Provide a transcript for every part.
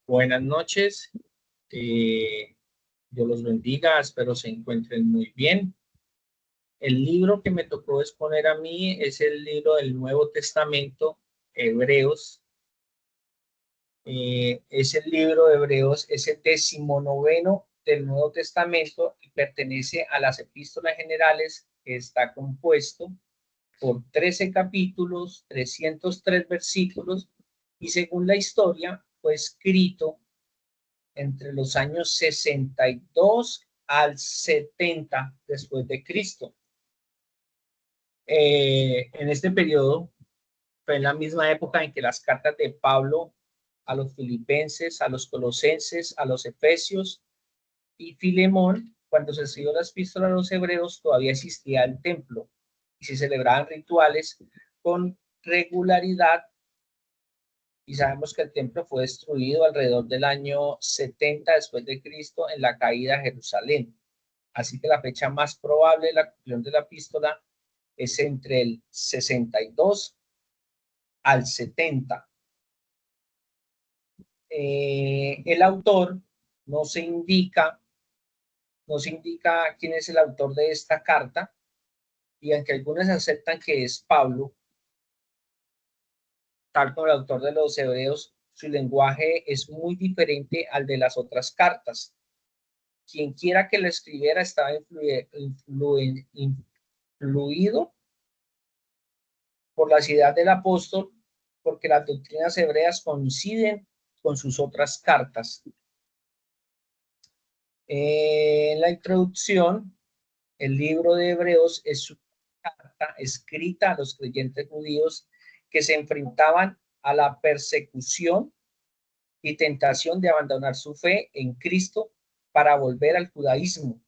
Buenas noches, Dios los bendiga, espero se encuentren muy bien. El libro que me tocó exponer a mí es el libro del Nuevo Testamento, Hebreos. Es el libro de Hebreos, es el 19º del Nuevo Testamento y pertenece a las epístolas generales, que está compuesto por 13 capítulos, 303 versículos, y según la historia fue escrito entre los años 62 al 70 después de Cristo. En este periodo fue en la misma época en que las cartas de Pablo a los filipenses, a los colosenses, a los efesios y Filemón, cuando se escribió las epístolas a los hebreos, todavía existía el templo y se celebraban rituales con regularidad, y sabemos que el templo fue destruido alrededor del año 70 después de Cristo en la caída de Jerusalén. Así que la fecha más probable de la conclusión de la epístola es entre el 62 al 70. El autor no se indica, no se indica quién es el autor de esta carta, y aunque algunos aceptan que es Pablo, tal como el autor de los Hebreos, su lenguaje es muy diferente al de las otras cartas. Quien quiera que lo escribiera estaba influido por la ciudad del apóstol, porque las doctrinas hebreas coinciden con sus otras cartas. En la introducción, el libro de Hebreos es una carta escrita a los creyentes judíos que se enfrentaban a la persecución y tentación de abandonar su fe en Cristo para volver al judaísmo.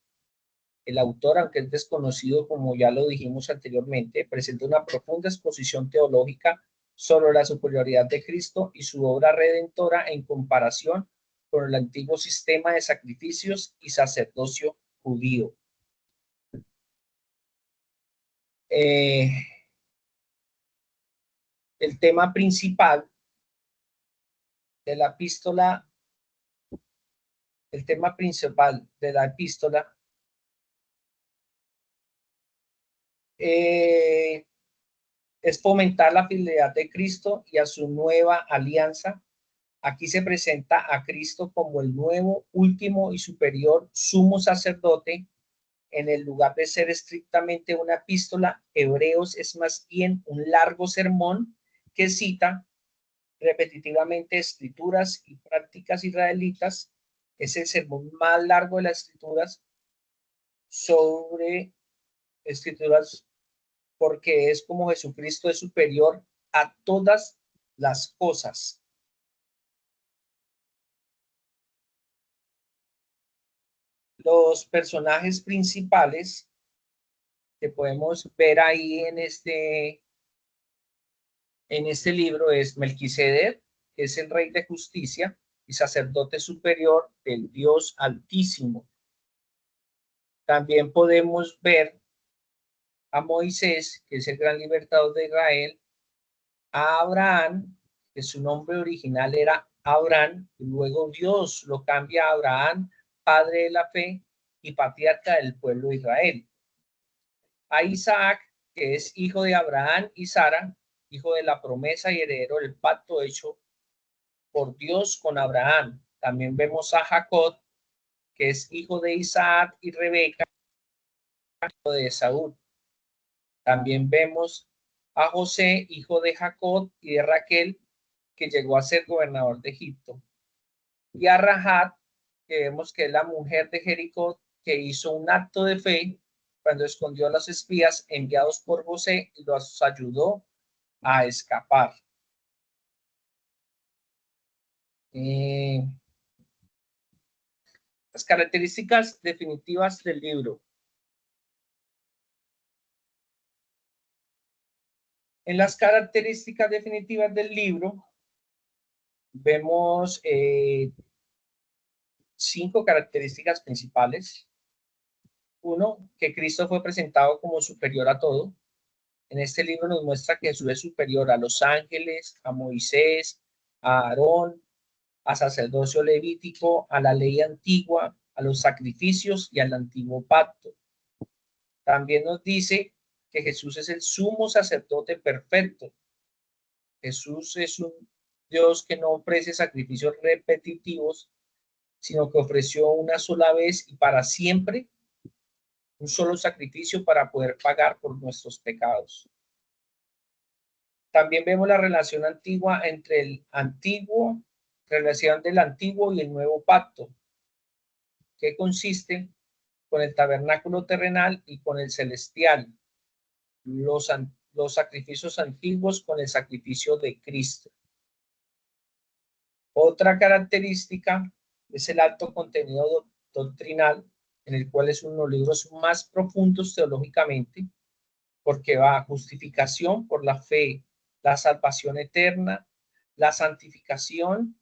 El autor, aunque es desconocido, como ya lo dijimos anteriormente, presenta una profunda exposición teológica sobre la superioridad de Cristo y su obra redentora en comparación con el antiguo sistema de sacrificios y sacerdocio judío. Eh, el tema principal de la epístola, el tema principal de la epístola es fomentar la fidelidad de Cristo y a su nueva alianza. Aquí se presenta a Cristo como el nuevo, último y superior sumo sacerdote. En el lugar de ser estrictamente una epístola, Hebreos es más bien un largo sermón que cita repetitivamente escrituras y prácticas israelitas. Es el sermón más largo de las escrituras sobre escrituras, porque es como Jesucristo es superior a todas las cosas. Los personajes principales que podemos ver ahí en este libro es Melquisedec, que es el rey de justicia y sacerdote superior del Dios Altísimo. También podemos ver a Moisés, que es el gran libertador de Israel, a Abraham, que su nombre original era Abraham, y luego Dios lo cambia a Abraham, padre de la fe y patriarca del pueblo de Israel. A Isaac, que es hijo de Abraham y Sara, hijo de la promesa y heredero del pacto hecho por Dios con Abraham. También vemos a Jacob, que es hijo de Isaac y Rebeca, hijo de Esaú. También vemos a José, hijo de Jacob y de Raquel, que llegó a ser gobernador de Egipto. Y a Rahab, que vemos que es la mujer de Jericó, que hizo un acto de fe cuando escondió a los espías enviados por José y los ayudó a escapar. Las características definitivas del libro. En las características definitivas del libro vemos 5 características principales. Uno, que Cristo fue presentado como superior a todo. En este libro nos muestra que Jesús es superior a los ángeles, a Moisés, a Aarón, a sacerdocio levítico, a la ley antigua, a los sacrificios y al antiguo pacto. También nos dice que Jesús es el sumo sacerdote perfecto. Jesús es un Dios que no ofrece sacrificios repetitivos, sino que ofreció una sola vez y para siempre un solo sacrificio para poder pagar por nuestros pecados. También vemos la relación antigua entre relación del antiguo y el nuevo pacto, que consiste con el tabernáculo terrenal y con el celestial, los, los sacrificios antiguos con el sacrificio de Cristo. Otra característica es el alto contenido doctrinal, en el cual es uno de los libros más profundos teológicamente, porque va a justificación por la fe, la salvación eterna, la santificación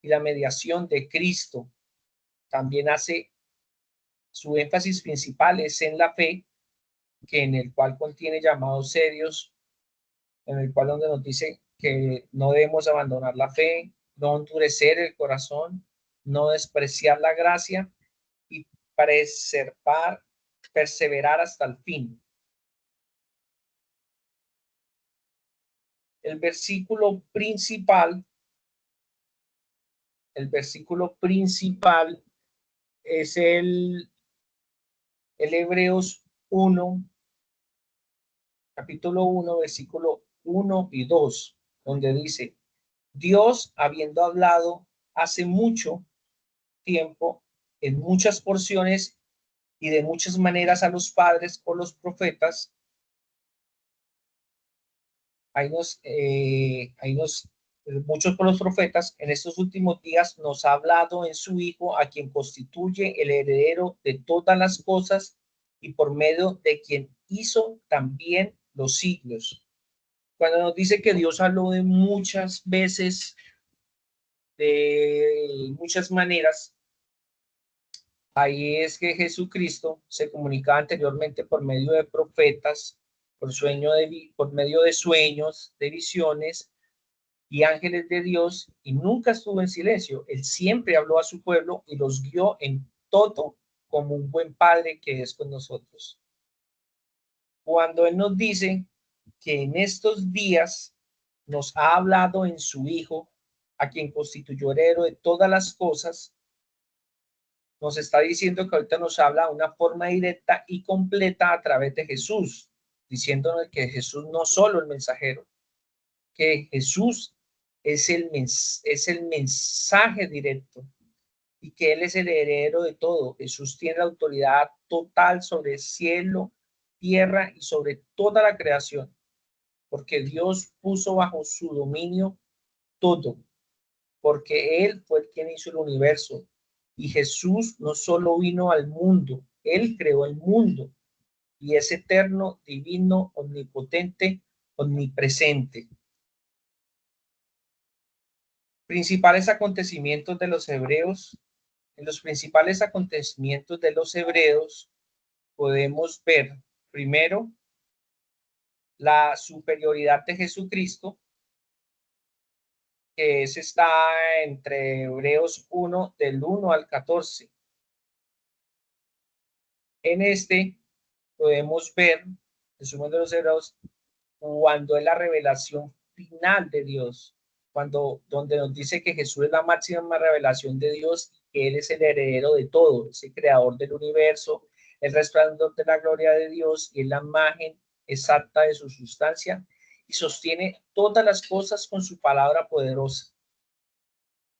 y la mediación de Cristo. También hace su énfasis principal es en la fe, que en el cual contiene llamados serios, en el cual donde nos dice que no debemos abandonar la fe, no endurecer el corazón, no despreciar la gracia y perseverar hasta el fin. El versículo principal es el Hebreos 1, capítulo 1, versículo 1 y 2, donde dice: Dios, habiendo hablado hace mucho tiempo, en muchas porciones y de muchas maneras a los padres por los profetas, muchos por los profetas, en estos últimos días nos ha hablado en su Hijo, a quien constituye el heredero de todas las cosas y por medio de quien hizo también los siglos. Cuando nos dice que Dios habló de muchas veces, de muchas maneras, ahí es que Jesucristo se comunicaba anteriormente por medio de profetas, por medio de sueños, de visiones y ángeles de Dios, y nunca estuvo en silencio. Él siempre habló a su pueblo y los guió en todo como un buen padre que es con nosotros. Cuando Él nos dice que en estos días nos ha hablado en su Hijo, a quien constituyó heredero de todas las cosas, nos está diciendo que ahorita nos habla de una forma directa y completa a través de Jesús, diciéndonos que Jesús no solo el mensajero, que Jesús es el mensaje directo y que Él es el heredero de todo. Jesús tiene la autoridad total sobre el cielo, tierra y sobre toda la creación, porque Dios puso bajo su dominio todo, porque Él fue quien hizo el universo. Y Jesús no solo vino al mundo, Él creó el mundo y es eterno, divino, omnipotente, omnipresente. Principales acontecimientos de los hebreos. En los principales acontecimientos de los hebreos podemos ver primero la superioridad de Jesucristo, que está entre Hebreos 1 del 1 al 14. En este podemos ver, resumen de los hebreos, cuando es la revelación final de Dios, donde nos dice que Jesús es la máxima revelación de Dios, que Él es el heredero de todo, es el creador del universo, el resplandor de la gloria de Dios y es la imagen exacta de su sustancia y sostiene todas las cosas con su palabra poderosa.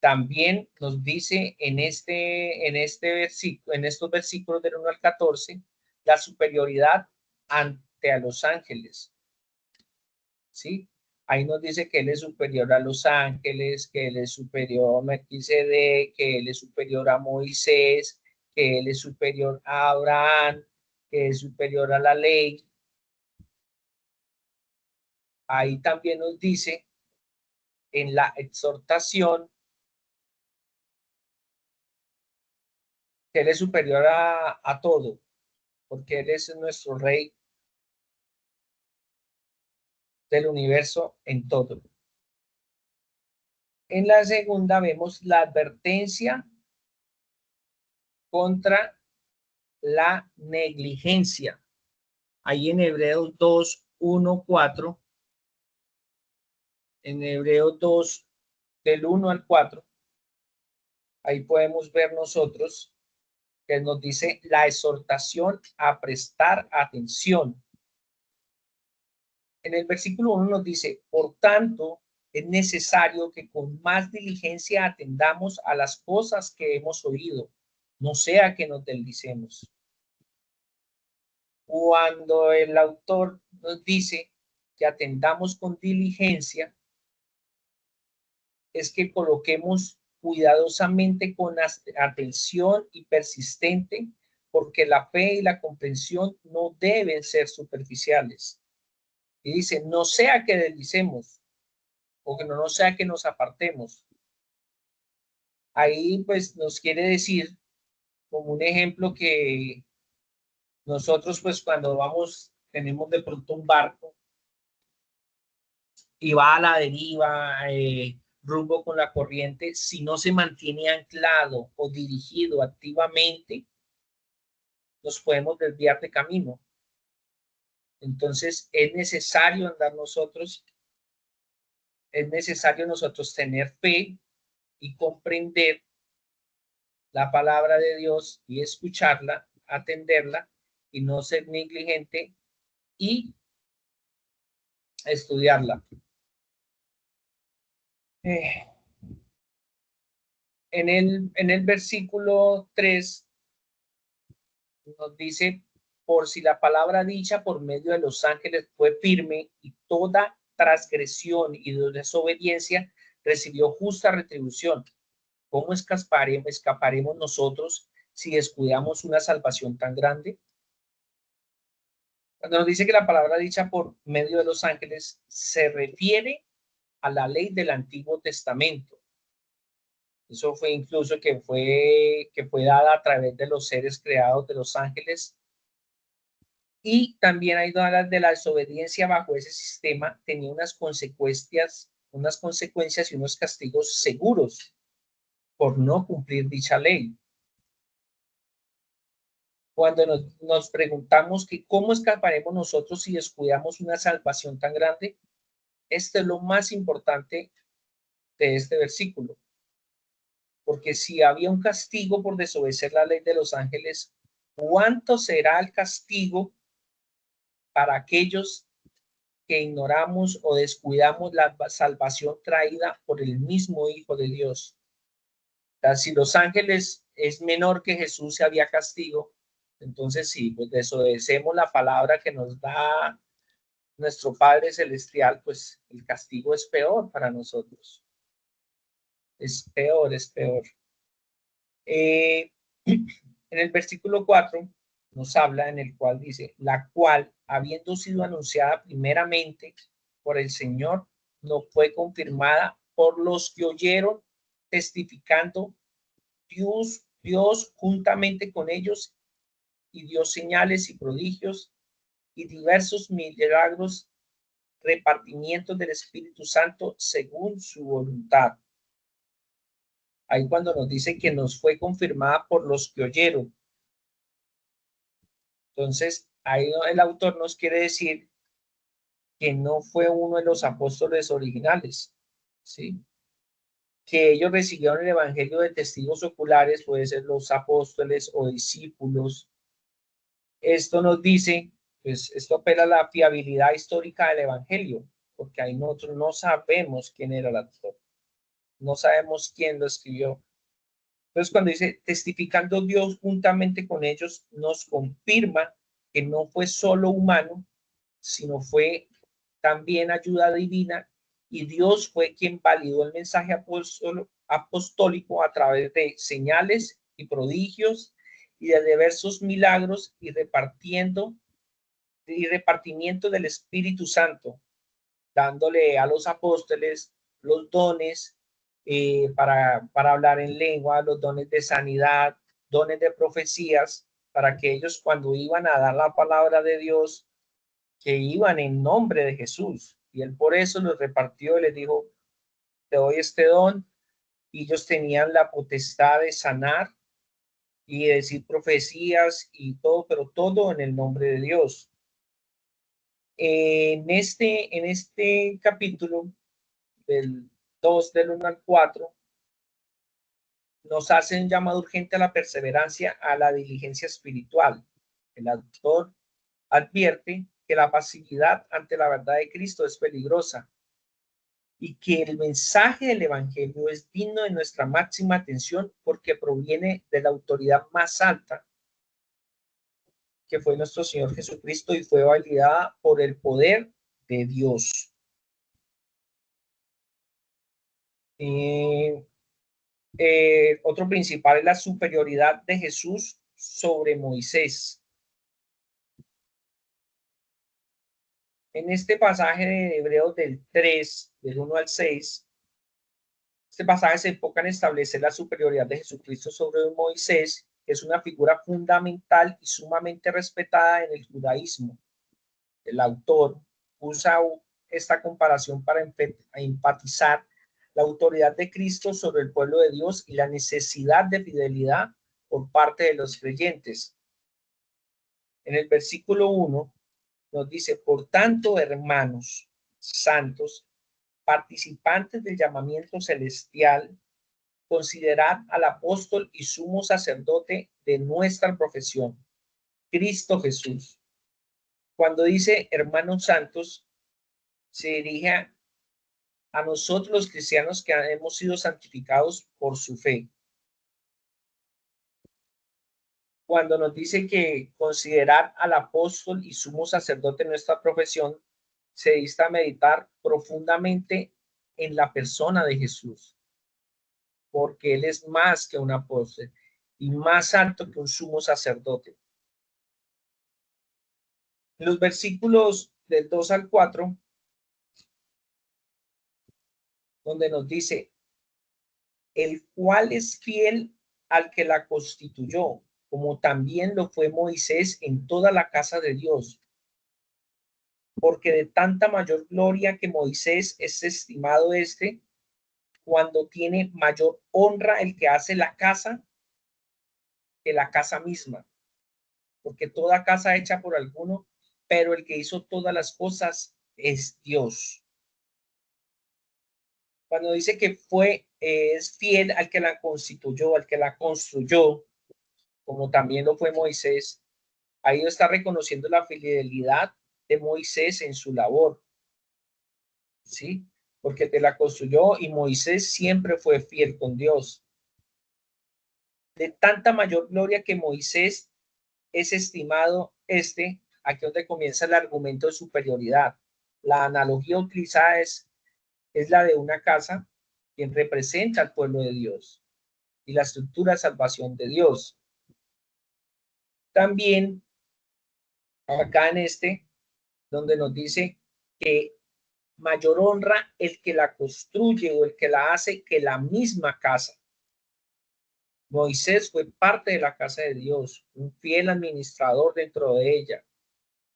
También nos dice en estos versículos del 1 al 14, la superioridad ante a los ángeles. ¿Sí? Ahí nos dice que Él es superior a los ángeles, que Él es superior a Melquisedec, que Él es superior a Moisés, que Él es superior a Abraham, que es superior a la ley. Ahí también nos dice en la exhortación que Él es superior a todo, porque Él es nuestro Rey del universo en todo. En la segunda vemos la advertencia contra la negligencia. Ahí en Hebreos 2, 1, 4, en Hebreos 2, del 1 al 4, ahí podemos ver nosotros que nos dice la exhortación a prestar atención. En el versículo 1 nos dice, por tanto, es necesario que con más diligencia atendamos a las cosas que hemos oído, no sea que nos deslicemos. Cuando el autor nos dice que atendamos con diligencia, es que coloquemos cuidadosamente con atención y persistente, porque la fe y la comprensión no deben ser superficiales. Y dice, no sea que deslicemos, o que no sea que nos apartemos. Ahí pues nos quiere decir, como un ejemplo, que nosotros pues cuando vamos, tenemos de pronto un barco y va a la deriva, rumbo con la corriente, si no se mantiene anclado o dirigido activamente, nos podemos desviar de camino. Entonces es necesario nosotros tener fe y comprender la palabra de Dios y escucharla, atenderla y no ser negligente y estudiarla. En el versículo 3 nos dice, por si la palabra dicha por medio de los ángeles fue firme y toda transgresión y desobediencia recibió justa retribución. ¿Cómo escaparemos nosotros si descuidamos una salvación tan grande? Cuando nos dice que la palabra dicha por medio de los ángeles se refiere a la ley del Antiguo Testamento. Eso fue incluso que fue dada a través de los seres creados de los ángeles. Y también hay de la desobediencia bajo ese sistema tenía unas consecuencias y unos castigos seguros por no cumplir dicha ley. Cuando nos preguntamos que cómo escaparemos nosotros si descuidamos una salvación tan grande, este es lo más importante de este versículo. Porque si había un castigo por desobedecer la ley de los ángeles, ¿cuánto será el castigo para aquellos que ignoramos o descuidamos la salvación traída por el mismo Hijo de Dios? O sea, si los ángeles es menor que Jesús, si había castigo, entonces sí, pues desobedecemos la palabra que nos da nuestro Padre Celestial, pues el castigo es peor para nosotros. Es peor, es peor. En el versículo 4 nos habla en el cual dice, la cual, habiendo sido anunciada primeramente por el Señor, no fue confirmada por los que oyeron, testificando Dios juntamente con ellos y dio señales y prodigios y diversos milagros, repartimientos del Espíritu Santo según su voluntad. Ahí cuando nos dice que nos fue confirmada por los que oyeron. Entonces, ahí el autor nos quiere decir que no fue uno de los apóstoles originales, ¿sí? Que ellos recibieron el evangelio de testigos oculares, puede ser los apóstoles o discípulos. Esto nos dice, pues esto apela a la fiabilidad histórica del evangelio, porque ahí nosotros no sabemos quién era el autor, no sabemos quién lo escribió. Entonces, cuando dice testificando Dios juntamente con ellos, nos confirma que no fue solo humano, sino fue también ayuda divina, y Dios fue quien validó el mensaje apostólico a través de señales y prodigios y de diversos milagros y repartimiento del Espíritu Santo, dándole a los apóstoles los dones para hablar en lengua, los dones de sanidad, dones de profecías, para que ellos cuando iban a dar la palabra de Dios, que iban en nombre de Jesús. Y él por eso los repartió y les dijo, te doy este don, y ellos tenían la potestad de sanar y de decir profecías y todo, pero todo en el nombre de Dios. En este capítulo, del 2, del 1 al 4, nos hacen llamado urgente a la perseverancia, a la diligencia espiritual. El autor advierte que la pasividad ante la verdad de Cristo es peligrosa y que el mensaje del Evangelio es digno de nuestra máxima atención porque proviene de la autoridad más alta, que fue nuestro Señor Jesucristo, y fue validada por el poder de Dios. Otro principal es la superioridad de Jesús sobre Moisés. En este pasaje de Hebreos del 3, del 1 al 6, este pasaje se enfoca en establecer la superioridad de Jesucristo sobre Moisés, que es una figura fundamental y sumamente respetada en el judaísmo. El autor usa esta comparación para enfatizar la autoridad de Cristo sobre el pueblo de Dios y la necesidad de fidelidad por parte de los creyentes. En el versículo 1 nos dice: por tanto, hermanos santos, participantes del llamamiento celestial, considerad al apóstol y sumo sacerdote de nuestra profesión, Cristo Jesús. Cuando dice hermanos santos, se dirige a nosotros los cristianos que hemos sido santificados por su fe. Cuando nos dice que considerar al apóstol y sumo sacerdote de nuestra profesión, se insta a meditar profundamente en la persona de Jesús, porque Él es más que un apóstol y más alto que un sumo sacerdote. En los versículos del 2 al 4, donde nos dice: el cual es fiel al que la constituyó, como también lo fue Moisés en toda la casa de Dios. Porque de tanta mayor gloria que Moisés es estimado cuando tiene mayor honra el que hace la casa que la casa misma. Porque toda casa hecha por alguno, pero el que hizo todas las cosas es Dios. Cuando dice que es fiel al que la constituyó, al que la construyó, como también lo fue Moisés, ahí está reconociendo la fidelidad de Moisés en su labor, ¿sí? Porque te la construyó y Moisés siempre fue fiel con Dios. De tanta mayor gloria que Moisés es estimado aquí donde comienza el argumento de superioridad. La analogía utilizada es la de una casa, quien representa al pueblo de Dios y la estructura de salvación de Dios. También acá en donde nos dice que mayor honra el que la construye o el que la hace que la misma casa. Moisés fue parte de la casa de Dios, un fiel administrador dentro de ella.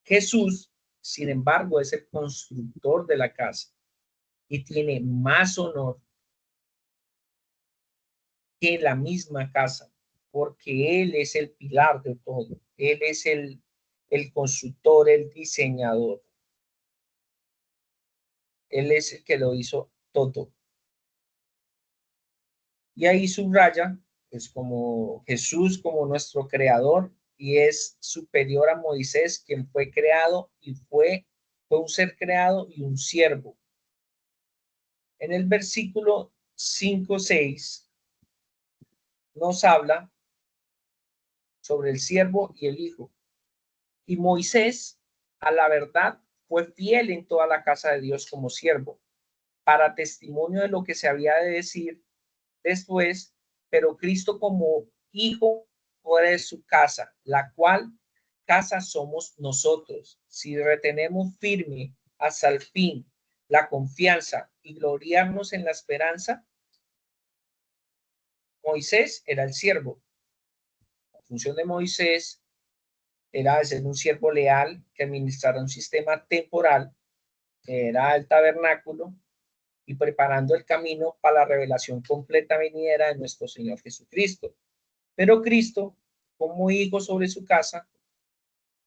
Jesús, sin embargo, es el constructor de la casa y tiene más honor que la misma casa, porque Él es el pilar de todo. Él es el constructor, el diseñador. Él es el que lo hizo todo. Y ahí subraya, pues, como Jesús, como nuestro creador, y es superior a Moisés, quien fue creado y fue un ser creado y un siervo. En el versículo 5-6 nos habla sobre el siervo y el hijo. Y Moisés, a la verdad, fue fiel en toda la casa de Dios como siervo, para testimonio de lo que se había de decir después, pero Cristo como hijo fuera de su casa, la cual casa somos nosotros, si retenemos firme hasta el fin la confianza y gloriarnos en la esperanza. Moisés era el siervo. La función de Moisés era de ser un siervo leal que administrara un sistema temporal, que era el tabernáculo, y preparando el camino para la revelación completa venidera de nuestro Señor Jesucristo. Pero Cristo, como hijo sobre su casa,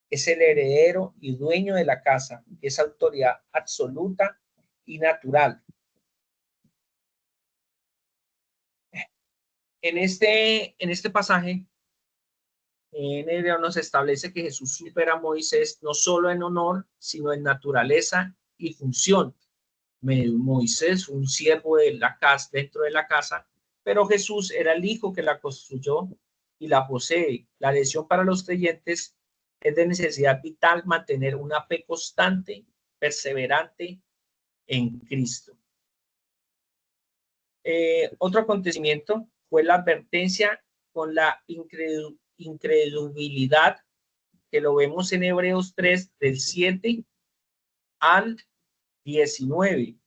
es el heredero y dueño de la casa, es autoridad absoluta y natural. En este pasaje, en hebreo nos establece que Jesús supera a Moisés no solo en honor, sino en naturaleza y función. Moisés fue un siervo de la casa, dentro de la casa, pero Jesús era el hijo que la construyó y la posee. La lección para los creyentes es de necesidad vital mantener una fe constante, perseverante en Cristo. Otro acontecimiento fue la advertencia con la incredulidad, que lo vemos en Hebreos 3, del 7 al 19.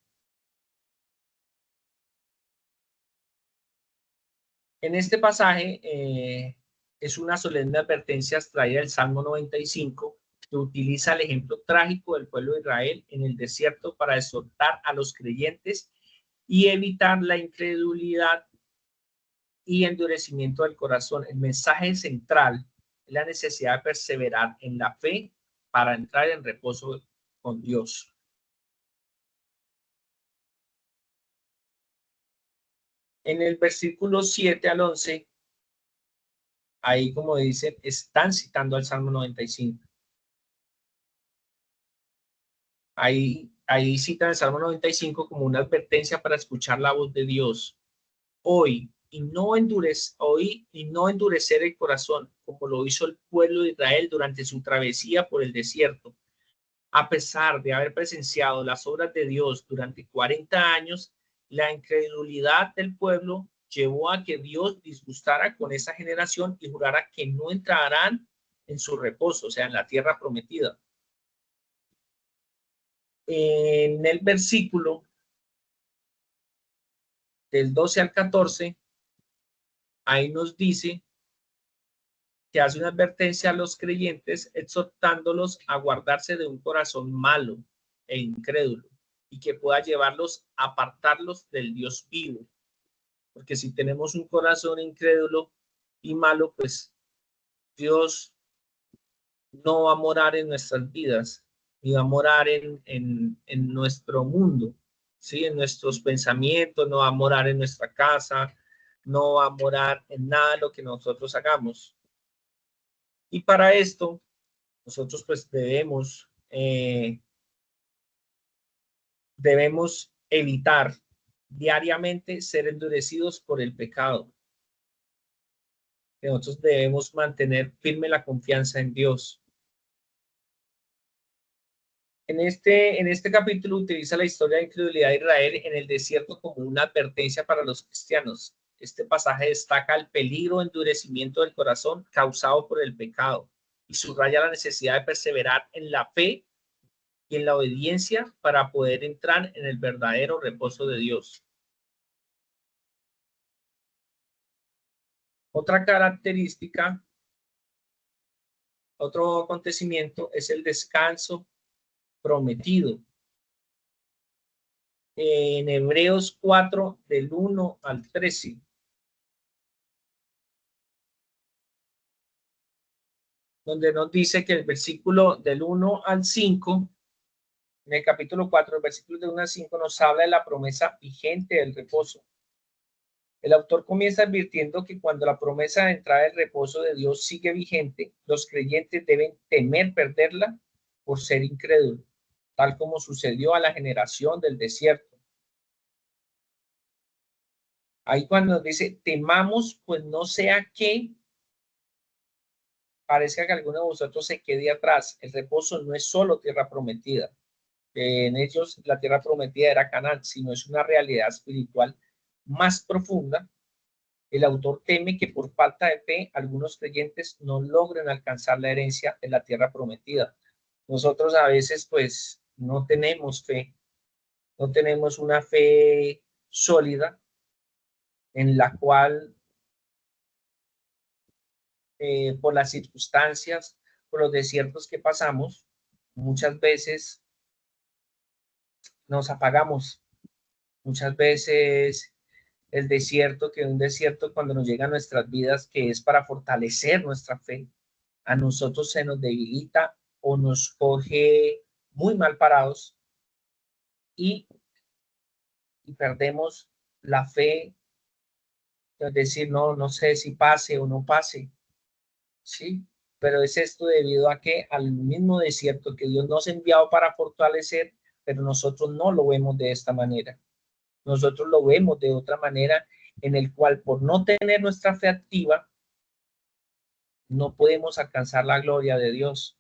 En este pasaje es una solemne advertencia extraída del Salmo 95, que utiliza el ejemplo trágico del pueblo de Israel en el desierto para exhortar a los creyentes y evitar la incredulidad y endurecimiento del corazón. El mensaje central es la necesidad de perseverar en la fe para entrar en reposo con Dios. En el versículo 7 al 11, ahí como dicen, están citando al Salmo 95. Ahí citan el Salmo 95 como una advertencia para escuchar la voz de Dios hoy y no endurecer el corazón como lo hizo el pueblo de Israel durante su travesía por el desierto. A pesar de haber presenciado las obras de Dios durante 40 años, la incredulidad del pueblo llevó a que Dios disgustara con esa generación y jurara que no entrarán en su reposo, o sea, en la tierra prometida. En el versículo del 12 al 14, ahí nos dice que hace una advertencia a los creyentes, exhortándolos a guardarse de un corazón malo e incrédulo y que pueda llevarlos a apartarlos del Dios vivo. Porque si tenemos un corazón incrédulo y malo, pues Dios no va a morar en nuestras vidas, ni va a morar en nuestro mundo, ¿sí? En nuestros pensamientos, no va a morar en nuestra casa, no va a morar en nada de lo que nosotros hagamos. Y para esto, nosotros pues debemos evitar diariamente ser endurecidos por el pecado. Que nosotros debemos mantener firme la confianza en Dios. En este capítulo utiliza la historia de incredulidad de Israel en el desierto como una advertencia para los cristianos. Este pasaje destaca el peligro de endurecimiento del corazón causado por el pecado y subraya la necesidad de perseverar en la fe y en la obediencia para poder entrar en el verdadero reposo de Dios. Otra característica, otro acontecimiento es el descanso prometido. En Hebreos 4, del 1 al 13. Donde nos dice que el versículo del 1 al 5, en el capítulo 4, el versículo del 1 al 5 nos habla de la promesa vigente del reposo. El autor comienza advirtiendo que cuando la promesa de entrada del reposo de Dios sigue vigente, los creyentes deben temer perderla por ser incrédulos, tal como sucedió a la generación del desierto. Ahí cuando nos dice, temamos, pues no sea que parezca que alguno de vosotros se quede atrás. El reposo no es solo tierra prometida. En ellos la tierra prometida era Canaán, sino es una realidad espiritual más profunda. El autor teme que por falta de fe algunos creyentes no logren alcanzar la herencia de la tierra prometida. Nosotros a veces pues no tenemos fe, no tenemos una fe sólida en la cual por las circunstancias, por los desiertos que pasamos, muchas veces nos apagamos Muchas veces el desierto, que un desierto cuando nos llega a nuestras vidas, que es para fortalecer nuestra fe, a nosotros se nos debilita o nos coge muy mal parados y, y perdemos la fe, es decir, no, no sé si pase o no pase, ¿sí? Pero es esto debido a que al mismo desierto que Dios nos ha enviado para fortalecer, pero nosotros no lo vemos de esta manera. Nosotros lo vemos de otra manera, en el cual por no tener nuestra fe activa, no podemos alcanzar la gloria de Dios.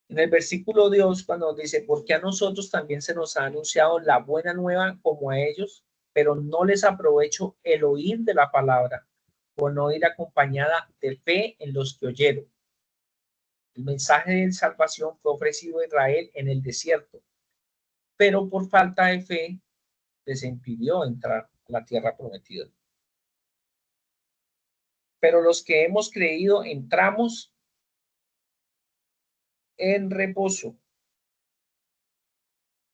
En el versículo Dios, cuando dice, porque a nosotros también se nos ha anunciado la buena nueva como a ellos, pero no les aprovecho el oír de la palabra, por no ir acompañada de fe en los que oyeron. El mensaje de salvación fue ofrecido a Israel en el desierto, pero por falta de fe les impidió entrar a la tierra prometida. Pero los que hemos creído entramos en reposo.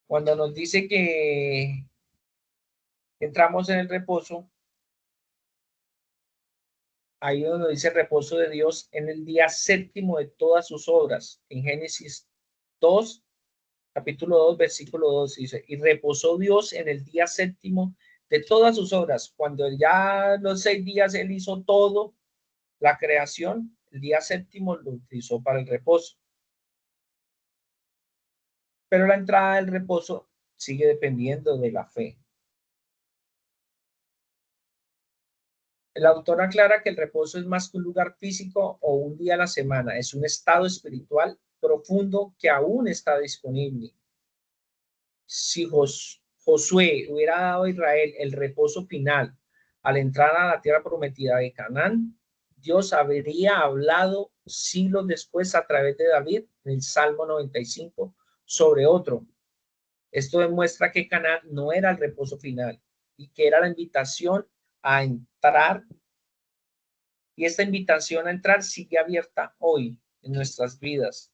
Cuando nos dice que entramos en el reposo, ahí donde dice reposo de Dios en el día séptimo de todas sus obras. En Génesis 2, capítulo 2, versículo 2 dice, y reposó Dios en el día séptimo de todas sus obras. Cuando ya los 6 días él hizo todo, la creación, el día séptimo lo utilizó para el reposo. Pero la entrada del reposo sigue dependiendo de la fe. El autor aclara que el reposo es más que un lugar físico o un día a la semana, es un estado espiritual profundo que aún está disponible. Si Josué hubiera dado a Israel el reposo final al entrar a la tierra prometida de Canaán, Dios habría hablado siglos después a través de David en el Salmo 95 sobre otro. Esto demuestra que Canaán no era el reposo final y que era la invitación a entrar, y esta invitación a entrar sigue abierta hoy en nuestras vidas,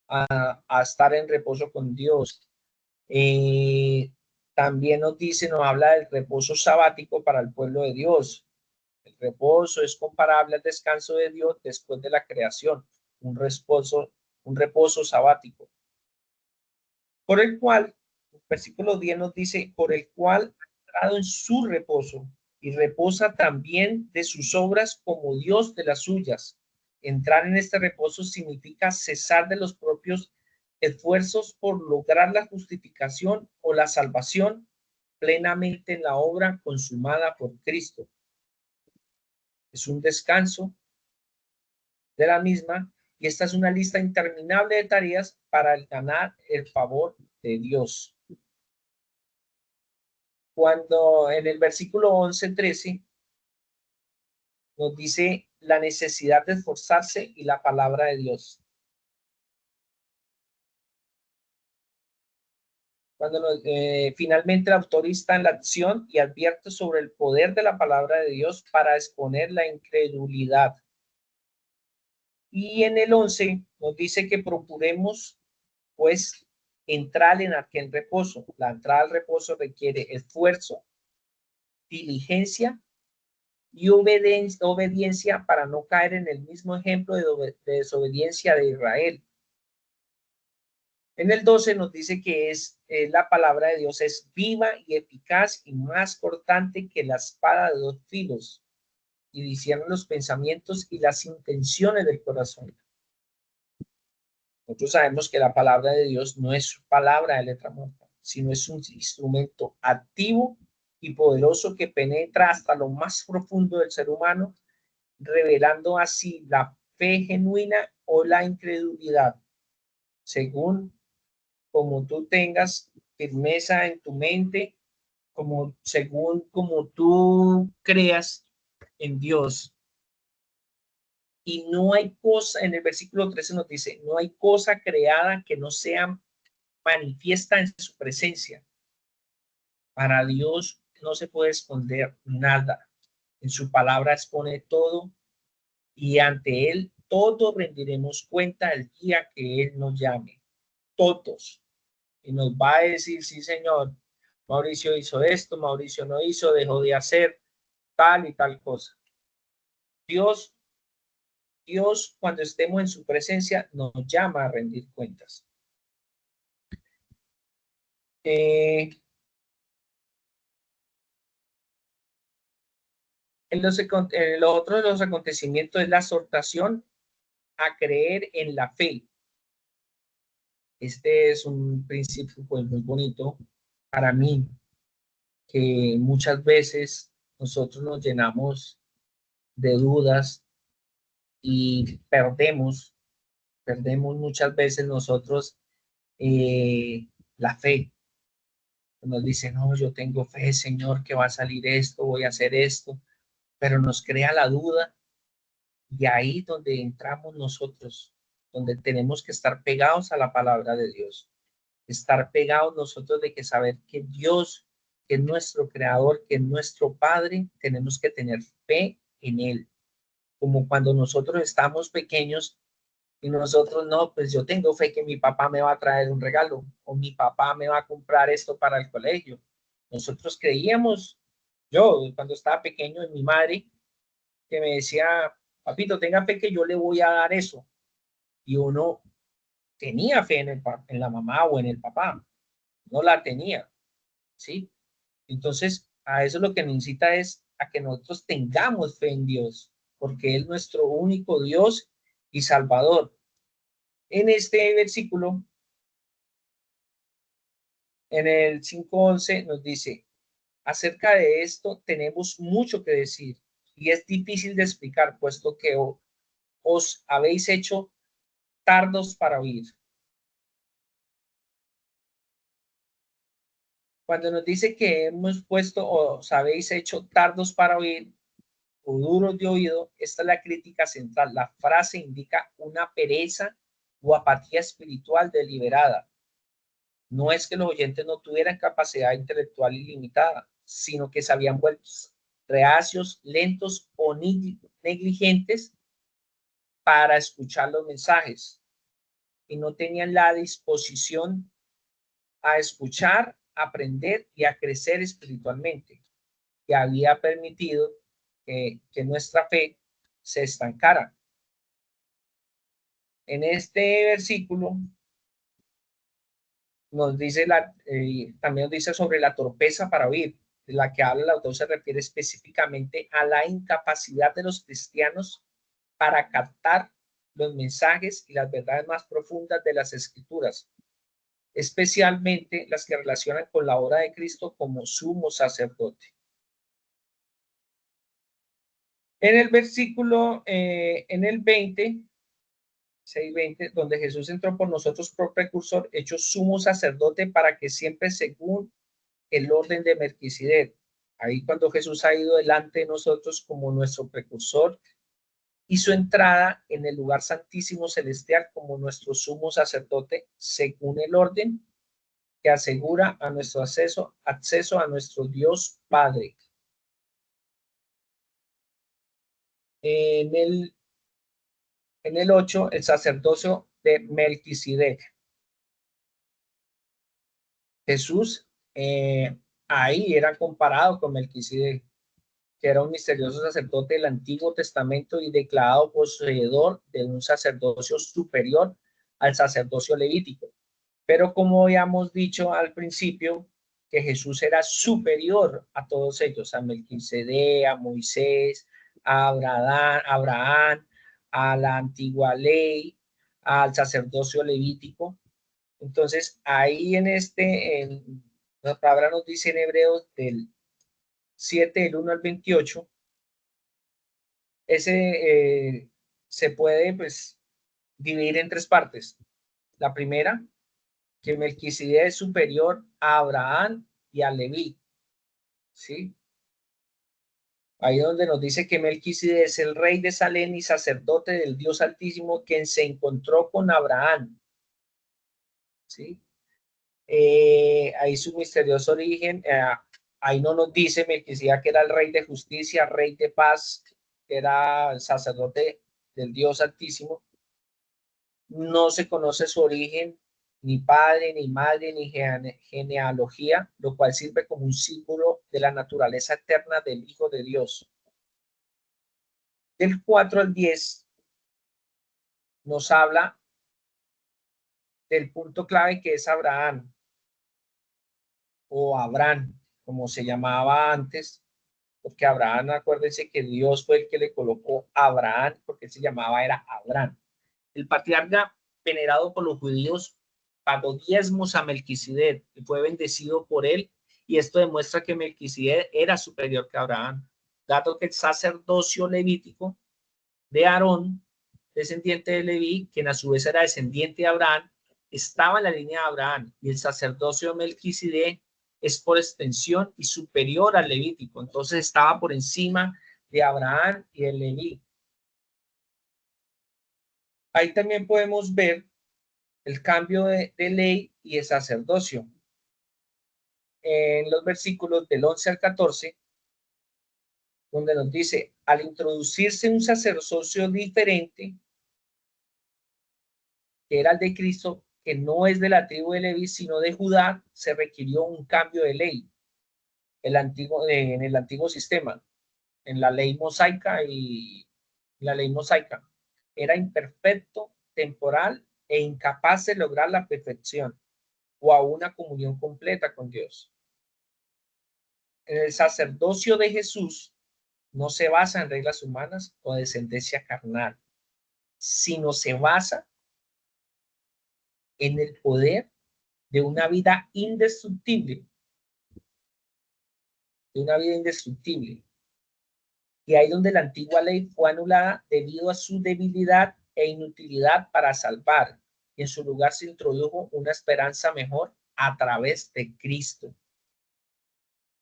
a estar en reposo con Dios. También nos dice, nos habla del reposo sabático para el pueblo de Dios. El reposo es comparable al descanso de Dios después de la creación, un reposo sabático, por el cual, el versículo 10 nos dice, por el cual ha entrado en su reposo y reposa también de sus obras como Dios de las suyas. Entrar en este reposo significa cesar de los propios esfuerzos por lograr la justificación o la salvación plenamente en la obra consumada por Cristo. Es un descanso de la misma, y esta es una lista interminable de tareas para ganar el favor de Dios. Cuando en el versículo 11-13 nos dice la necesidad de esforzarse y la palabra de Dios. Cuando finalmente el autor está en la acción y advierte sobre el poder de la palabra de Dios para exponer la incredulidad. Y en el 11 nos dice que procuremos, pues, entrar en aquel reposo. La entrada al reposo requiere esfuerzo, diligencia y obediencia para no caer en el mismo ejemplo de desobediencia de Israel. En el 12 nos dice que la palabra de Dios es viva y eficaz y más cortante que la espada de 2 filos, y discierne los pensamientos y las intenciones del corazón. Nosotros sabemos que la palabra de Dios no es palabra de letra muerta, sino es un instrumento activo y poderoso que penetra hasta lo más profundo del ser humano, revelando así la fe genuina o la incredulidad, según como tú tengas firmeza en tu mente, como según como tú creas en Dios. Y no hay cosa, en el versículo 13 nos dice, no hay cosa creada que no sea manifiesta en su presencia. Para Dios no se puede esconder nada. En su palabra expone todo, y ante Él todos rendiremos cuenta el día que Él nos llame. Todos. Y nos va a decir, sí, Señor, Mauricio hizo esto, Mauricio no hizo, dejó de hacer tal y tal cosa. Dios, cuando estemos en su presencia, nos llama a rendir cuentas. En lo otro de los acontecimientos es la exhortación a creer en la fe. Este es un principio pues, muy bonito para mí, que muchas veces nosotros nos llenamos de dudas y perdemos muchas veces nosotros la fe. Nos dice, no, yo tengo fe, Señor, que va a salir esto, voy a hacer esto, pero nos crea la duda y ahí donde entramos nosotros, donde tenemos que estar pegados a la palabra de Dios, estar pegados nosotros de que saber que Dios, que es nuestro creador, que es nuestro Padre, tenemos que tener fe en Él. Como cuando nosotros estamos pequeños y nosotros no, pues yo tengo fe que mi papá me va a traer un regalo o mi papá me va a comprar esto para el colegio. Nosotros creíamos, yo cuando estaba pequeño, en mi madre, que me decía, papito, tenga fe que yo le voy a dar eso. Y uno tenía fe en la mamá o en el papá, no la tenía, ¿sí? Entonces, a eso lo que necesita es a que nosotros tengamos fe en Dios, porque Él es nuestro único Dios y Salvador. En este versículo, en el 5:11, nos dice, acerca de esto tenemos mucho que decir y es difícil de explicar, puesto que os habéis hecho tardos para oír. Cuando nos dice que hemos puesto o os habéis hecho tardos para oír o duros de oído, esta es la crítica central. La frase indica una pereza o apatía espiritual deliberada. No es que los oyentes no tuvieran capacidad intelectual ilimitada, sino que se habían vuelto reacios, lentos o negligentes para escuchar los mensajes y no tenían la disposición a escuchar, aprender y a crecer espiritualmente, que había permitido que nuestra fe se estancara. En este versículo nos dice también nos dice sobre la torpeza para oír, de la que habla el autor se refiere específicamente a la incapacidad de los cristianos para captar los mensajes y las verdades más profundas de las escrituras, especialmente las que relacionan con la obra de Cristo como sumo sacerdote. En el versículo, en el 6:20, donde Jesús entró por nosotros por precursor, hecho sumo sacerdote para que siempre según el orden de Melquisedec. Ahí cuando Jesús ha ido delante de nosotros como nuestro precursor y su entrada en el lugar santísimo celestial como nuestro sumo sacerdote según el orden que asegura a nuestro acceso a nuestro Dios Padre. En el 8, el sacerdocio de Melquisedec. Jesús ahí era comparado con Melquisedec, que era un misterioso sacerdote del Antiguo Testamento y declarado poseedor de un sacerdocio superior al sacerdocio levítico. Pero como habíamos dicho al principio, que Jesús era superior a todos ellos, a Melquisedec, a Moisés, a Abraham, a la antigua ley, al sacerdocio levítico. Entonces, ahí en la palabra nos dice en Hebreos del 7, del 1 al 28, se puede pues dividir en tres partes. La primera, que Melquisedec es superior a Abraham y a Leví, ¿sí? Ahí donde nos dice que Melquisedec es el rey de Salem y sacerdote del Dios Altísimo, quien se encontró con Abraham, ¿sí? Ahí su misterioso origen, ahí no nos dice Melquisedec que era el rey de justicia, rey de paz, que era el sacerdote del Dios Altísimo. No se conoce su origen, ni padre, ni madre, ni genealogía, lo cual sirve como un símbolo de la naturaleza eterna del Hijo de Dios. Del 4 al 10 nos habla del punto clave que es Abraham o Abraham, como se llamaba antes, porque Abraham, acuérdense que Dios fue el que le colocó Abraham, porque él se llamaba era Abraham. El patriarca venerado por los judíos pagó diezmos a Melquisedec y fue bendecido por él, y esto demuestra que Melquisedec era superior que Abraham, dado que el sacerdocio levítico de Aarón, descendiente de Leví, quien a su vez era descendiente de Abraham, estaba en la línea de Abraham, y el sacerdocio de Melquisedec es por extensión y superior al levítico, entonces estaba por encima de Abraham y de Leví. Ahí también podemos ver el cambio de ley y de sacerdocio. En los versículos del 11 al 14, donde nos dice, al introducirse un sacerdocio diferente, que era el de Cristo, que no es de la tribu de Leví, sino de Judá, se requirió un cambio de ley en el antiguo sistema, en la ley mosaica y la ley mosaica. Era imperfecto, temporal e incapaz de lograr la perfección o a una comunión completa con Dios. En el sacerdocio de Jesús no se basa en reglas humanas o descendencia carnal, sino se basa en el poder de una vida indestructible, de una vida indestructible. Y ahí donde la antigua ley fue anulada debido a su debilidad e inutilidad para salvar. Y en su lugar se introdujo una esperanza mejor a través de Cristo.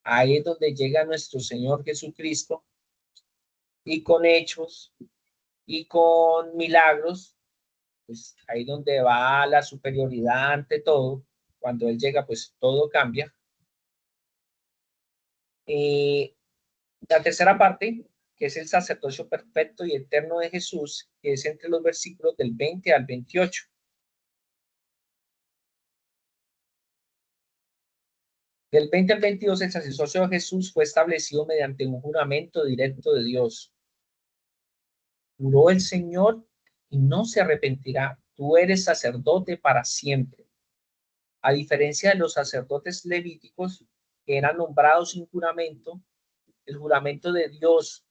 Ahí es donde llega nuestro Señor Jesucristo y con hechos y con milagros, pues ahí donde va la superioridad ante todo. Cuando Él llega, pues todo cambia. La tercera parte, que es el sacerdocio perfecto y eterno de Jesús, que es entre los versículos del 20 al 28. Del 20 al 22, el sacerdocio de Jesús fue establecido mediante un juramento directo de Dios. Juró el Señor y no se arrepentirá. Tú eres sacerdote para siempre. A diferencia de los sacerdotes levíticos que eran nombrados sin juramento, el juramento de Dios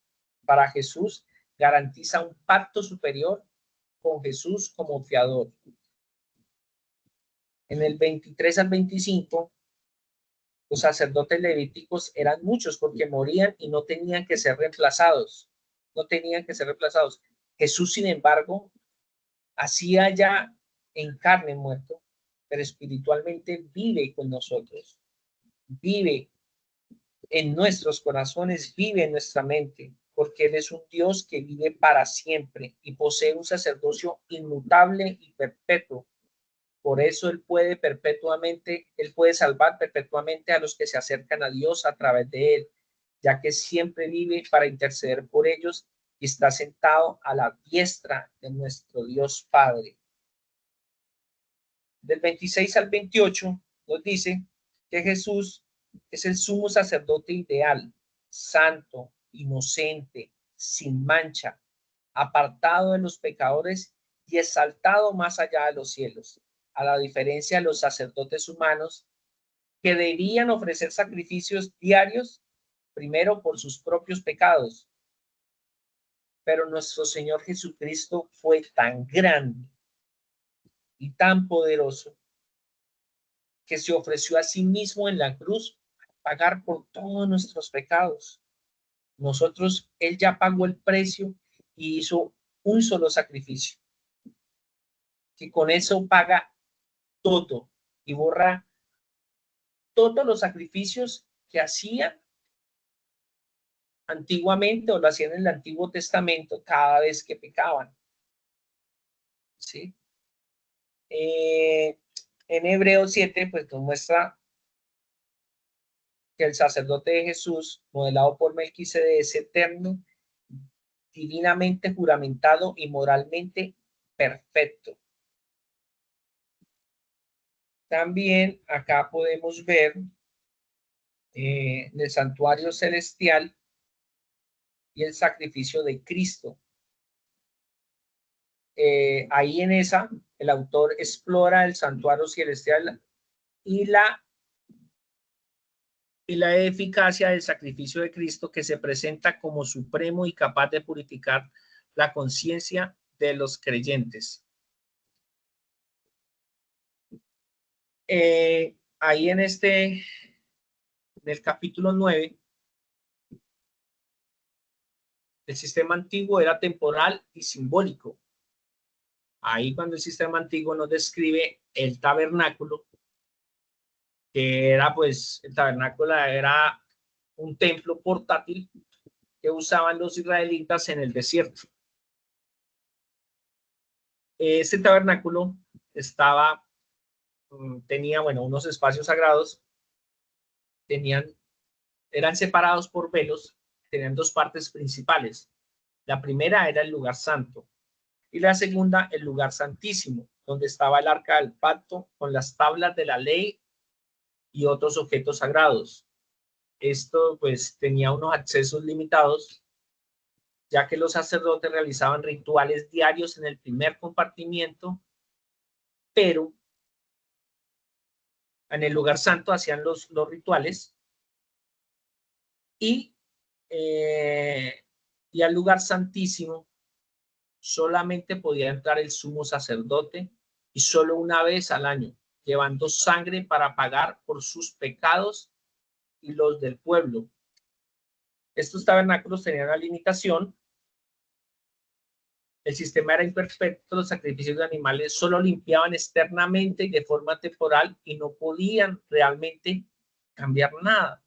para Jesús garantiza un pacto superior con Jesús como fiador. En el 23 al 25, los sacerdotes levíticos eran muchos porque morían y no tenían que ser reemplazados. No tenían que ser reemplazados. Jesús, sin embargo, hacía ya en carne muerto, pero espiritualmente vive con nosotros. Vive en nuestros corazones, vive en nuestra mente, porque Él es un Dios que vive para siempre y posee un sacerdocio inmutable y perpetuo. Por eso Él puede salvar perpetuamente a los que se acercan a Dios a través de Él, ya que siempre vive para interceder por ellos y está sentado a la diestra de nuestro Dios Padre. Del 26 al 28 nos dice que Jesús es el sumo sacerdote ideal, santo, inocente, sin mancha, apartado de los pecadores y exaltado más allá de los cielos, a la diferencia de los sacerdotes humanos que debían ofrecer sacrificios diarios, primero por sus propios pecados. Pero nuestro Señor Jesucristo fue tan grande y tan poderoso que se ofreció a sí mismo en la cruz para pagar por todos nuestros pecados. Nosotros, Él ya pagó el precio y hizo un solo sacrificio, que con eso paga todo y borra todos los sacrificios que hacían antiguamente o lo hacían en el Antiguo Testamento cada vez que pecaban. ¿Sí? En Hebreos 7, pues nos muestra que el sacerdote de Jesús, modelado por Melquisedec, es eterno, divinamente juramentado y moralmente perfecto. También acá podemos ver el santuario celestial y el sacrificio de Cristo. Ahí en esa, el autor explora el santuario celestial y la eficacia del sacrificio de Cristo, que se presenta como supremo y capaz de purificar la conciencia de los creyentes. Ahí en el capítulo 9, el sistema antiguo era temporal y simbólico. Ahí cuando el sistema antiguo nos describe el tabernáculo, que era pues, el tabernáculo era un templo portátil que usaban los israelitas en el desierto. Este tabernáculo tenía, bueno, unos espacios sagrados, eran separados por velos, tenían dos partes principales. La primera era el lugar santo y la segunda el lugar santísimo, donde estaba el arca del pacto con las tablas de la ley y otros objetos sagrados. Esto pues tenía unos accesos limitados, ya que los sacerdotes realizaban rituales diarios en el primer compartimiento, pero en el lugar santo hacían los rituales y, y al lugar santísimo solamente podía entrar el sumo sacerdote y solo una vez al año, llevando sangre para pagar por sus pecados y los del pueblo. Estos tabernáculos tenían una limitación. El sistema era imperfecto, los sacrificios de animales solo limpiaban externamente y de forma temporal y no podían realmente cambiar nada,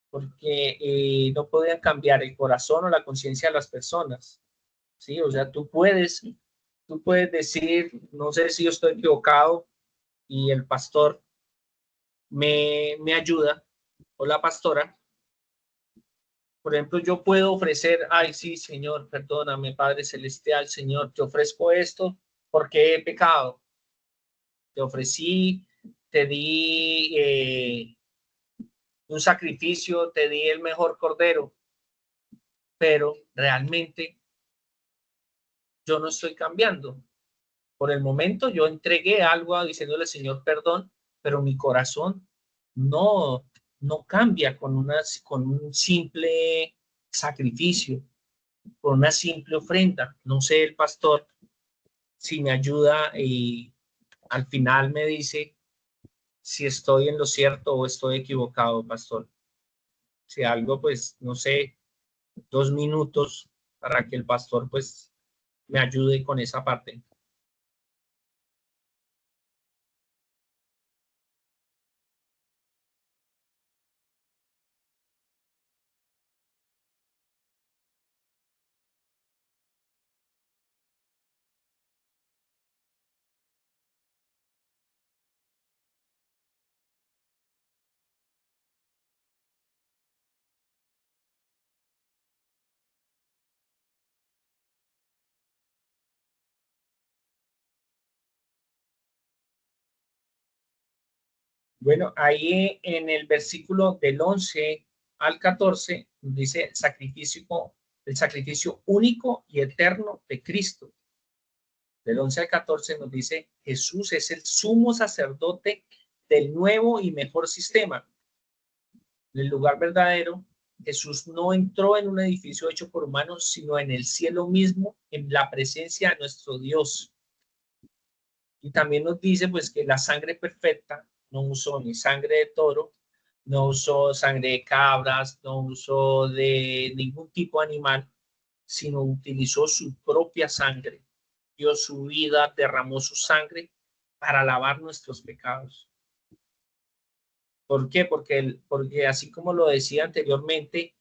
porque no podían cambiar el corazón o la conciencia de las personas. ¿Sí? O sea, tú puedes decir, no sé si yo estoy equivocado y el pastor me ayuda, o la pastora. Por ejemplo, yo puedo ofrecer, ay, sí, Señor, perdóname, Padre Celestial, Señor, te ofrezco esto porque he pecado. Te ofrecí, te di un sacrificio, te di el mejor cordero, pero realmente yo no estoy cambiando. Por el momento yo entregué algo diciéndole, Señor, perdón, pero mi corazón no, no cambia con un simple sacrificio, con una simple ofrenda. No sé, el pastor, si me ayuda y al final me dice si estoy en lo cierto o estoy equivocado, pastor. Si algo, pues, no sé, 2 minutos para que el pastor, pues, me ayude con esa parte. Bueno, ahí en el versículo del 11 al 14 dice el sacrificio único y eterno de Cristo. Del 11 al 14 nos dice, Jesús es el sumo sacerdote del nuevo y mejor sistema. En el lugar verdadero, Jesús no entró en un edificio hecho por humanos, sino en el cielo mismo, en la presencia de nuestro Dios. Y también nos dice pues que la sangre perfecta no usó ni sangre de toro, no usó sangre de cabras, no usó de ningún tipo de animal, sino utilizó su propia sangre, dio su vida, derramó su sangre para lavar nuestros pecados. ¿Por qué? Porque así como lo decía anteriormente,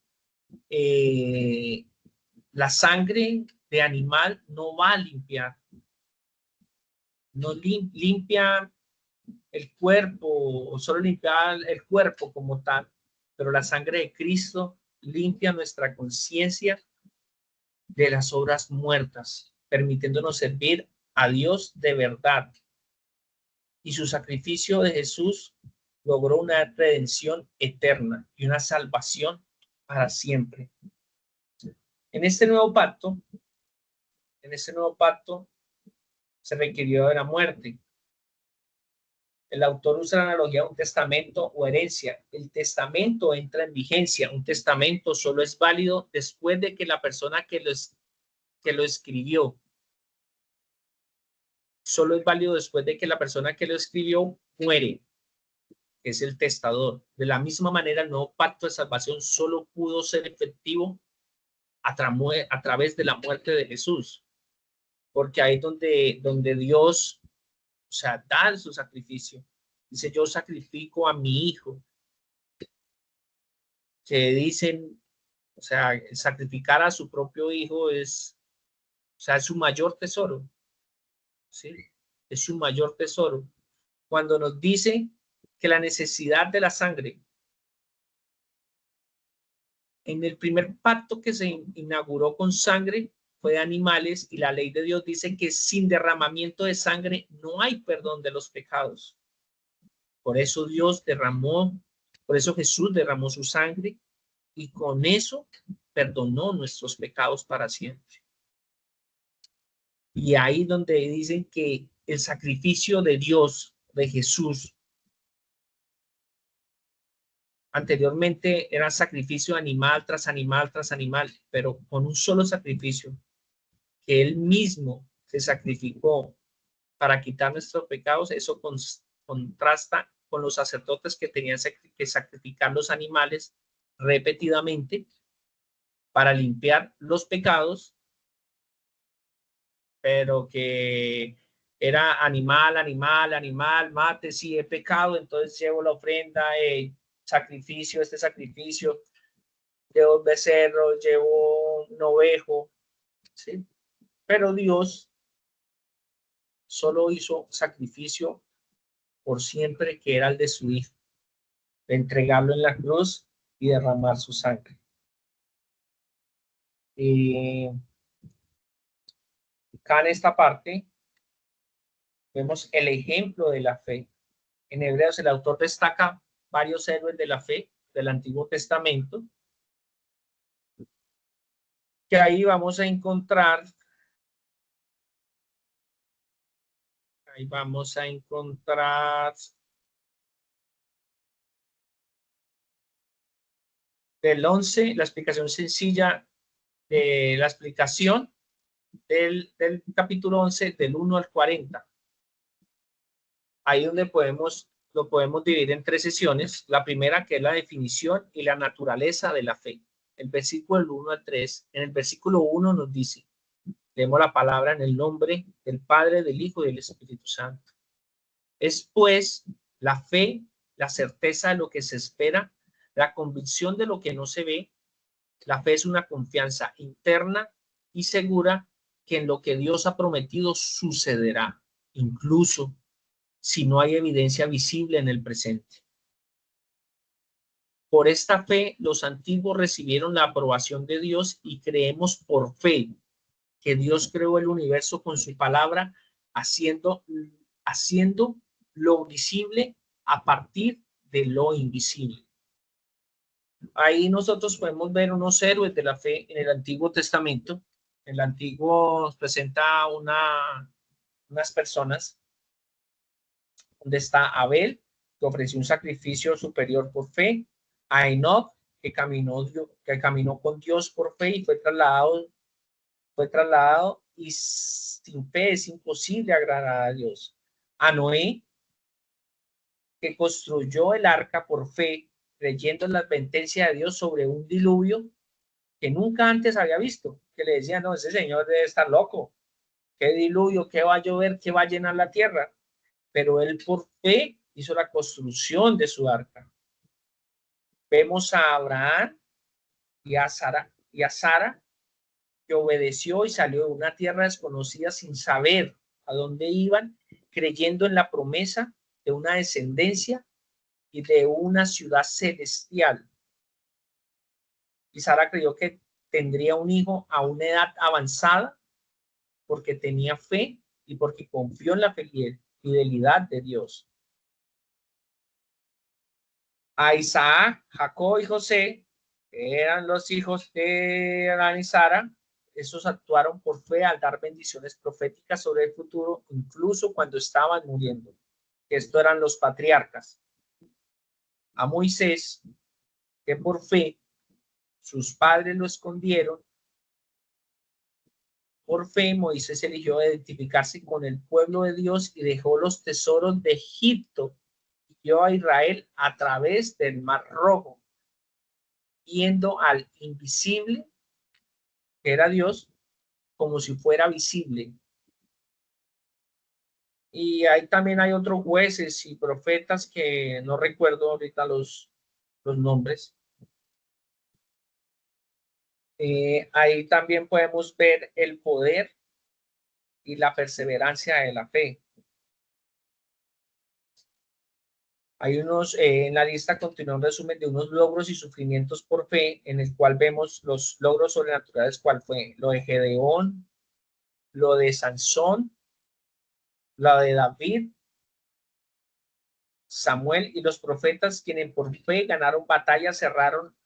la sangre de animal no va a limpiar, no limpia el cuerpo, o solo limpiar el cuerpo como tal, pero la sangre de Cristo limpia nuestra conciencia de las obras muertas, permitiéndonos servir a Dios de verdad. y su sacrificio de Jesús logró una redención eterna y una salvación para siempre. En este nuevo pacto, se requirió de la muerte. El autor usa la analogía de un testamento o herencia. El testamento entra en vigencia. Un testamento solo es válido después de que la persona que lo escribió, solo es válido después de que la persona que lo escribió muere, que es el testador. De la misma manera, el nuevo pacto de salvación solo pudo ser efectivo a través de la muerte de Jesús, porque ahí donde Dios, o sea, da su sacrificio. Dice, yo sacrifico a mi hijo. Que dicen, o sea, sacrificar a su propio hijo es, o sea, es su mayor tesoro, ¿sí? Es su mayor tesoro. Cuando nos dice que la necesidad de la sangre, en el primer pacto que se inauguró con sangre, fue de animales, y la ley de Dios dice que sin derramamiento de sangre no hay perdón de los pecados. Por eso por eso Jesús derramó su sangre, y con eso perdonó nuestros pecados para siempre. Y ahí donde dicen que el sacrificio de Dios, de Jesús, anteriormente era sacrificio animal tras animal tras animal, pero con un solo sacrificio, que él mismo se sacrificó para quitar nuestros pecados. Eso contrasta con los sacerdotes que tenían que sacrificar los animales repetidamente para limpiar los pecados, pero que era animal, mate, si he pecado, entonces llevo la ofrenda, sacrificio, llevo becerro, llevo un ovejo, ¿sí? Pero Dios solo hizo sacrificio por siempre, que era el de su hijo, de entregarlo en la cruz y derramar su sangre. Y acá en esta parte vemos el ejemplo de la fe. En Hebreos el autor destaca varios héroes de la fe del Antiguo Testamento, que ahí vamos a encontrar, del 11, la explicación sencilla de la explicación del capítulo 11, del 1 al 40. Ahí donde lo podemos dividir en tres sesiones. La primera, que es la definición y la naturaleza de la fe. El versículo del 1 al 3. En el versículo 1 nos dice, leemos la palabra en el nombre del Padre, del Hijo y del Espíritu Santo. Es pues la fe, la certeza de lo que se espera, la convicción de lo que no se ve. La fe es una confianza interna y segura que en lo que Dios ha prometido sucederá, incluso si no hay evidencia visible en el presente. Por esta fe, los antiguos recibieron la aprobación de Dios, y creemos por fe que Dios creó el universo con su palabra, haciendo lo visible a partir de lo invisible. Ahí nosotros podemos ver unos héroes de la fe en el Antiguo Testamento. El Antiguo presenta unas personas, donde está Abel, que ofreció un sacrificio superior por fe; a Enoc, que caminó con Dios por fe y fue trasladado, y sin fe es imposible agradar a Dios; a Noé, que construyó el arca por fe, creyendo en la advertencia de Dios sobre un diluvio que nunca antes había visto, que le decían, no, ese señor debe estar loco, qué diluvio, qué va a llover, qué va a llenar la tierra. Pero él por fe hizo la construcción de su arca. Vemos a Abraham y a Sara, que obedeció y salió de una tierra desconocida sin saber a dónde iban, creyendo en la promesa de una descendencia y de una ciudad celestial. Y Sara creyó que tendría un hijo a una edad avanzada, porque tenía fe y porque confió en la fidelidad de Dios. A Isaac, Jacob y José, que eran los hijos de Adán y Sara, esos actuaron por fe al dar bendiciones proféticas sobre el futuro, incluso cuando estaban muriendo. Estos eran los patriarcas. A Moisés, que por fe sus padres lo escondieron, por fe Moisés eligió identificarse con el pueblo de Dios y dejó los tesoros de Egipto y guió a Israel a través del Mar Rojo, viendo al invisible, que era Dios, como si fuera visible. Y ahí también hay otros jueces y profetas que no recuerdo ahorita los nombres. Ahí también podemos ver el poder y la perseverancia de la fe. Hay unos, en la lista continúa un resumen de unos logros y sufrimientos por fe, en el cual vemos los logros sobrenaturales, cuál fue lo de Gedeón, lo de Sansón, lo de David, Samuel y los profetas, quienes por fe ganaron batallas, cerraron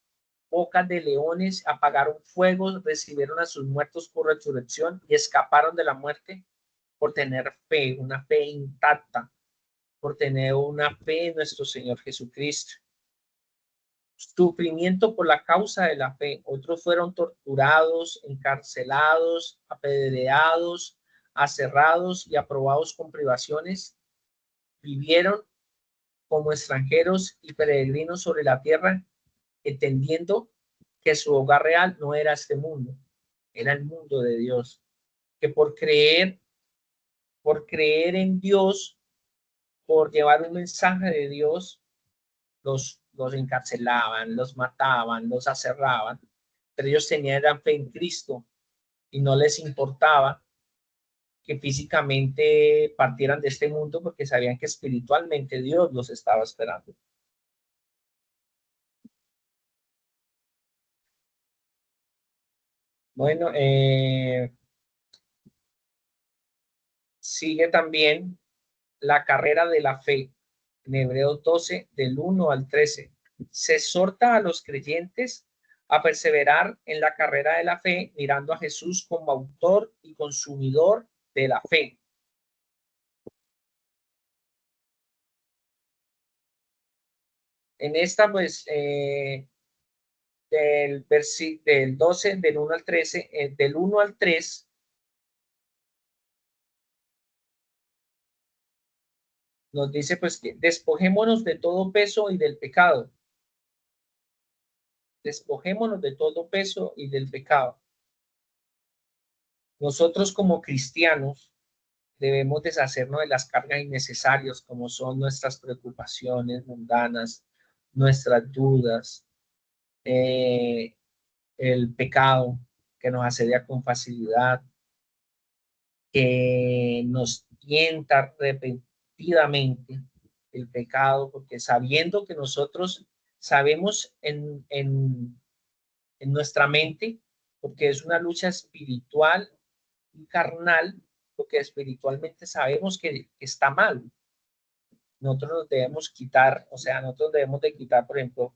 bocas de leones, apagaron fuegos, recibieron a sus muertos por resurrección y escaparon de la muerte por tener fe, una fe intacta, por tener una fe en nuestro Señor Jesucristo. Sufrimiento por la causa de la fe. Otros fueron torturados, encarcelados, apedreados, aserrados y aprobados con privaciones. Vivieron como extranjeros y peregrinos sobre la tierra, entendiendo que su hogar real no era este mundo, era el mundo de Dios. Que por creer en Dios, por llevar un mensaje de Dios, los encarcelaban, los mataban, los aserraban, pero ellos tenían fe en Cristo y no les importaba que físicamente partieran de este mundo porque sabían que espiritualmente Dios los estaba esperando. Bueno, sigue también la carrera de la fe en Hebreos 12, del 1 al 13. Se exhorta a los creyentes a perseverar en la carrera de la fe, mirando a Jesús como autor y consumidor de la fe. En esta, pues, del 12, del 1 al 13, del 1 al 3, nos dice, pues, que despojémonos de todo peso y del pecado. Despojémonos de todo peso y del pecado. Nosotros como cristianos debemos deshacernos de las cargas innecesarias como son nuestras preocupaciones mundanas, nuestras dudas, el pecado que nos asedia con facilidad, que nos tienta repetidamente el pecado, porque sabiendo que nosotros sabemos en nuestra mente, porque es una lucha espiritual y carnal, porque espiritualmente sabemos que está mal. Nosotros nos debemos quitar, o sea, nosotros debemos de quitar, por ejemplo,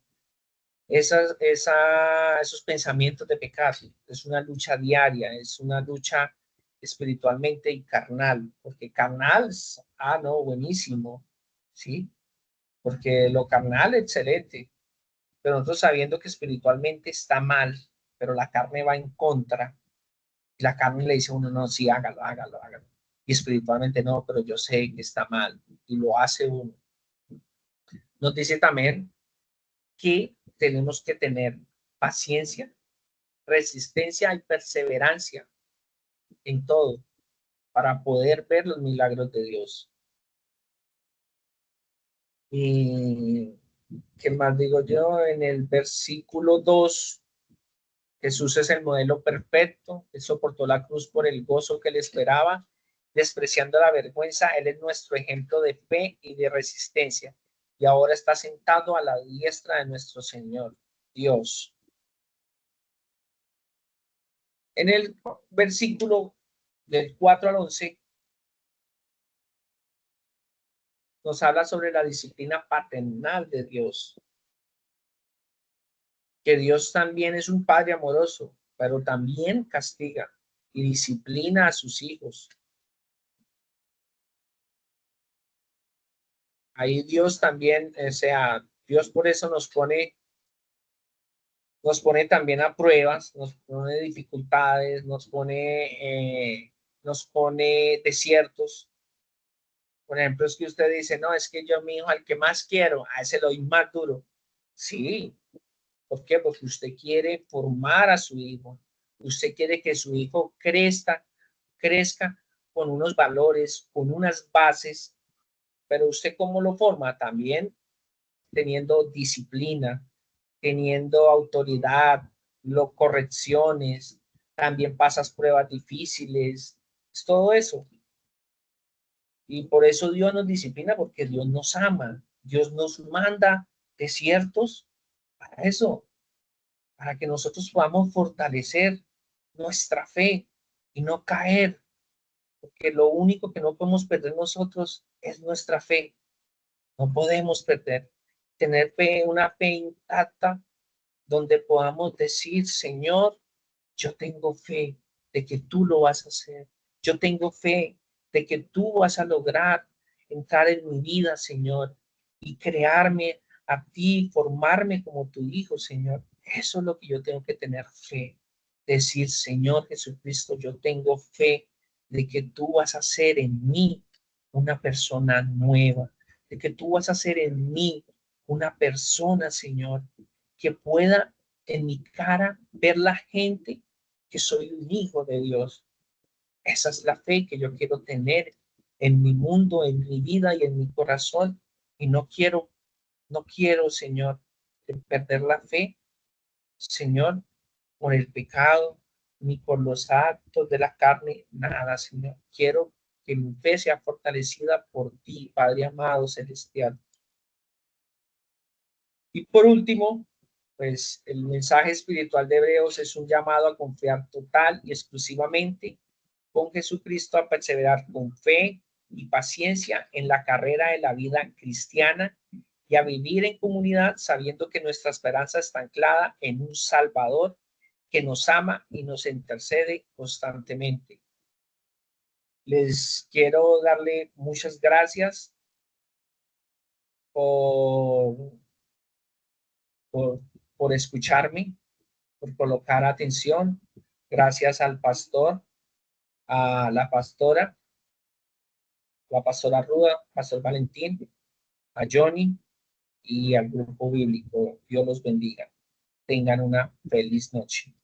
esos pensamientos de pecado. Es una lucha diaria, es una lucha espiritualmente y carnal, porque carnal, no, buenísimo, ¿sí? Porque lo carnal, excelente, pero nosotros sabiendo que espiritualmente está mal, pero la carne va en contra, y la carne le dice a uno, no, sí, hágalo, hágalo, hágalo, y espiritualmente no, pero yo sé que está mal, y lo hace uno. Nos dice también que tenemos que tener paciencia, resistencia y perseverancia en todo para poder ver los milagros de Dios. Y qué más digo yo, en el versículo 2, Jesús es el modelo perfecto, él soportó la cruz por el gozo que le esperaba, despreciando la vergüenza, él es nuestro ejemplo de fe y de resistencia, y ahora está sentado a la diestra de nuestro Señor Dios. En el versículo del 4 al 11, nos habla sobre la disciplina paternal de Dios, que Dios también es un padre amoroso, pero también castiga y disciplina a sus hijos. Ahí Dios también, o sea, Dios por eso nos pone también a pruebas, nos pone dificultades, nos pone desiertos. Por ejemplo, es que usted dice, no, es que yo, mi hijo, al que más quiero, a ese lo doy más duro. Sí, ¿por qué? Porque usted quiere formar a su hijo. Usted quiere que su hijo crezca con unos valores, con unas bases, pero usted cómo lo forma también teniendo disciplina, teniendo autoridad, correcciones, también pasas pruebas difíciles, es todo eso. Y por eso Dios nos disciplina, porque Dios nos ama, Dios nos manda desiertos para eso, para que nosotros podamos fortalecer nuestra fe y no caer, porque lo único que no podemos perder nosotros es nuestra fe. No podemos perder, tener fe, una fe intacta, donde podamos decir, Señor, yo tengo fe de que tú lo vas a hacer. Yo tengo fe de que tú vas a lograr entrar en mi vida, Señor, y crearme a ti, formarme como tu hijo, Señor. Eso es lo que yo tengo que tener fe. Decir, Señor Jesucristo, yo tengo fe de que tú vas a hacer en mí una persona nueva, de que tú vas a hacer en mí una persona, Señor, que pueda en mi cara ver la gente que soy un hijo de Dios. Esa es la fe que yo quiero tener en mi mundo, en mi vida y en mi corazón. Y no quiero, Señor, perder la fe, Señor, por el pecado, ni por los actos de la carne, nada, Señor. Quiero que mi fe sea fortalecida por ti, Padre amado celestial. Y por último, pues el mensaje espiritual de Hebreos es un llamado a confiar total y exclusivamente con Jesucristo, a perseverar con fe y paciencia en la carrera de la vida cristiana y a vivir en comunidad sabiendo que nuestra esperanza está anclada en un Salvador que nos ama y nos intercede constantemente. Les quiero darle muchas gracias por, por, por escucharme, por colocar atención. Gracias al pastor, a la pastora Ruda, pastor Valentín, a Johnny y al grupo bíblico. Dios los bendiga. Tengan una feliz noche.